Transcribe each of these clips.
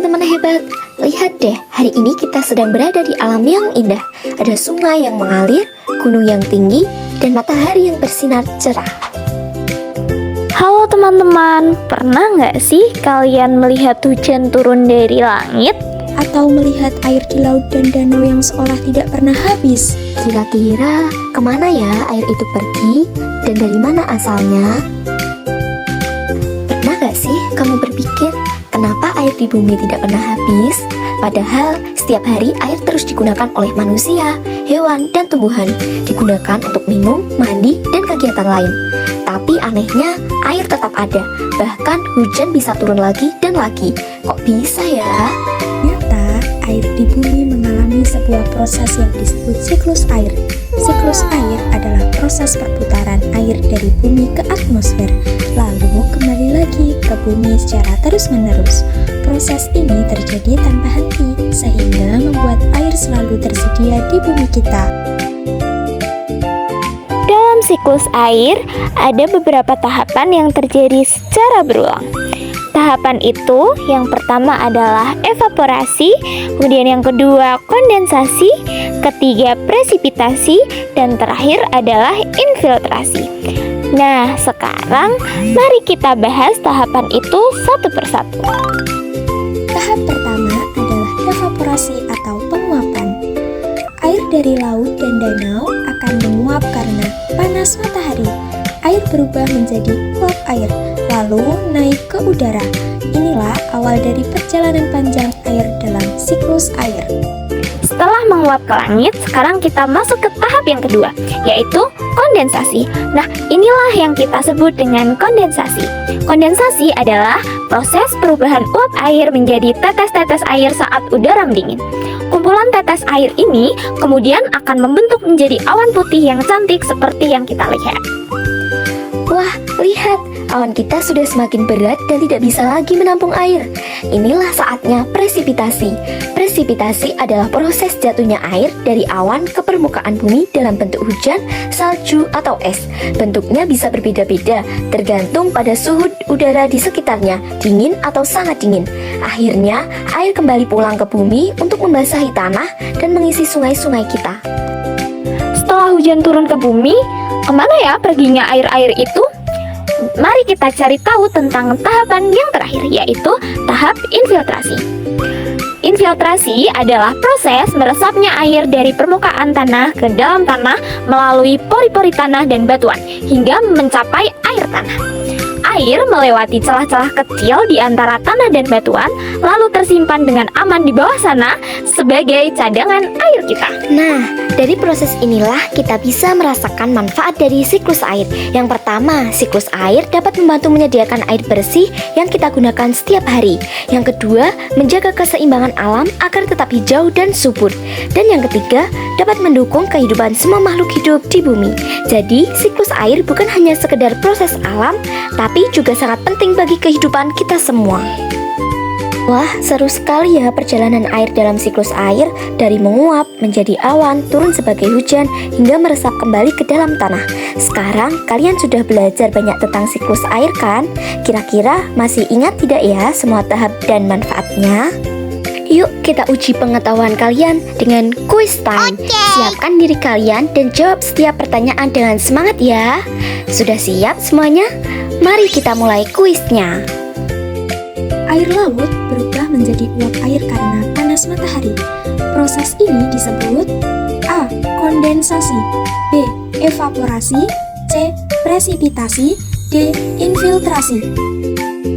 teman-teman hebat, lihat deh, hari ini kita sedang berada di alam yang indah. Ada sungai yang mengalir, gunung yang tinggi, dan matahari yang bersinar cerah. Halo teman-teman, pernah nggak sih kalian melihat hujan turun dari langit? Atau melihat air di laut dan danau yang seolah tidak pernah habis? Kira-kira kemana ya air itu pergi, dan dari mana asalnya? Pernah gak sih kamu berpikir, kenapa air di bumi tidak pernah habis? Padahal setiap hari air terus digunakan oleh manusia, hewan, dan tumbuhan. Digunakan untuk minum, mandi, dan kegiatan lain. Tapi anehnya, air tetap ada. Bahkan hujan bisa turun lagi dan lagi. Kok bisa ya? Ternyata air di bumi mengalami sebuah proses yang disebut siklus air. Siklus air adalah proses perputaran air dari bumi ke atmosfer, lalu kembali lagi ke bumi secara terus-menerus. Proses ini terjadi tanpa henti, sehingga membuat air selalu tersedia di bumi kita. Dalam siklus air, ada beberapa tahapan yang terjadi secara berulang. Tahapan itu, yang pertama adalah evaporasi, kemudian yang kedua kondensasi, ketiga presipitasi, dan terakhir adalah infiltrasi. Nah, sekarang mari kita bahas tahapan itu satu persatu. Tahap pertama adalah evaporasi atau penguapan. Air dari laut dan danau akan menguap karena panas matahari. Air berubah menjadi uap air, lalu naik ke udara. Inilah awal dari perjalanan panjang air dalam siklus air. Setelah menguap ke langit, sekarang kita masuk ke tahap yang kedua, yaitu kondensasi. Nah, inilah yang kita sebut dengan kondensasi. Kondensasi adalah proses perubahan uap air menjadi tetes-tetes air saat udara mendingin. Kumpulan tetes air ini kemudian akan membentuk menjadi awan putih yang cantik seperti yang kita lihat. Wah, lihat, awan kita sudah semakin berat dan tidak bisa lagi menampung air. Inilah saatnya presipitasi. Presipitasi adalah proses jatuhnya air dari awan ke permukaan bumi dalam bentuk hujan, salju, atau es. Bentuknya bisa berbeda-beda, tergantung pada suhu udara di sekitarnya, dingin atau sangat dingin. Akhirnya, air kembali pulang ke bumi untuk membasahi tanah dan mengisi sungai-sungai kita. Setelah hujan turun ke bumi, kemana ya perginya air-air itu? Mari kita cari tahu tentang tahapan yang terakhir, yaitu tahap infiltrasi. Infiltrasi adalah proses meresapnya air dari permukaan tanah ke dalam tanah melalui pori-pori tanah dan batuan hingga mencapai air tanah. Air melewati celah-celah kecil di antara tanah dan batuan, lalu tersimpan dengan aman di bawah sana sebagai cadangan air kita. Nah, dari proses inilah kita bisa merasakan manfaat dari siklus air. Yang pertama, siklus air dapat membantu menyediakan air bersih yang kita gunakan setiap hari. Yang kedua, menjaga keseimbangan alam agar tetap hijau dan subur. Dan yang ketiga, dapat mendukung kehidupan semua makhluk hidup di bumi. Jadi, siklus air bukan hanya sekedar proses alam, tapi juga sangat penting bagi kehidupan kita semua. Wah, seru sekali ya perjalanan air dalam siklus air, dari menguap menjadi awan, turun sebagai hujan, hingga meresap kembali ke dalam tanah. Sekarang kalian sudah belajar banyak tentang siklus air kan? Kira-kira masih ingat tidak ya semua tahap dan manfaatnya? Yuk kita uji pengetahuan kalian dengan quiz time. Siapkan diri kalian dan jawab setiap pertanyaan dengan semangat ya. Sudah siap semuanya? Mari kita mulai kuisnya. Air laut berubah menjadi uap air karena panas matahari. Proses ini disebut A. Kondensasi, B. Evaporasi, C. Presipitasi, D. Infiltrasi.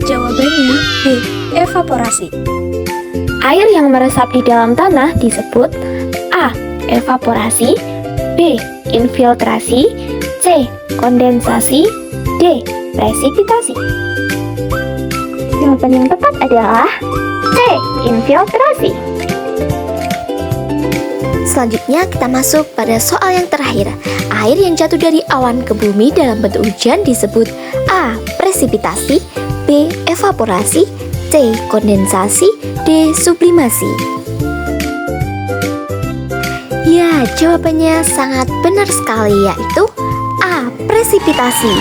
Jawabannya B. Evaporasi. Air yang meresap di dalam tanah disebut A. Evaporasi, B. Infiltrasi, C. Kondensasi, D. Presipitasi. Jawaban yang tepat adalah C. Infiltrasi. Selanjutnya kita masuk pada soal yang terakhir. Air yang jatuh dari awan ke bumi dalam bentuk hujan disebut A. Presipitasi, B. Evaporasi, C. Kondensasi, D. Sublimasi. Ya, jawabannya sangat benar sekali, yaitu A. Presipitasi.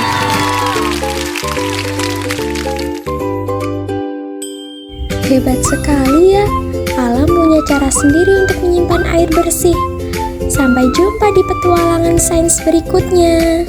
Hebat sekali ya, alam punya cara sendiri untuk menyimpan air bersih. Sampai jumpa di petualangan sains berikutnya.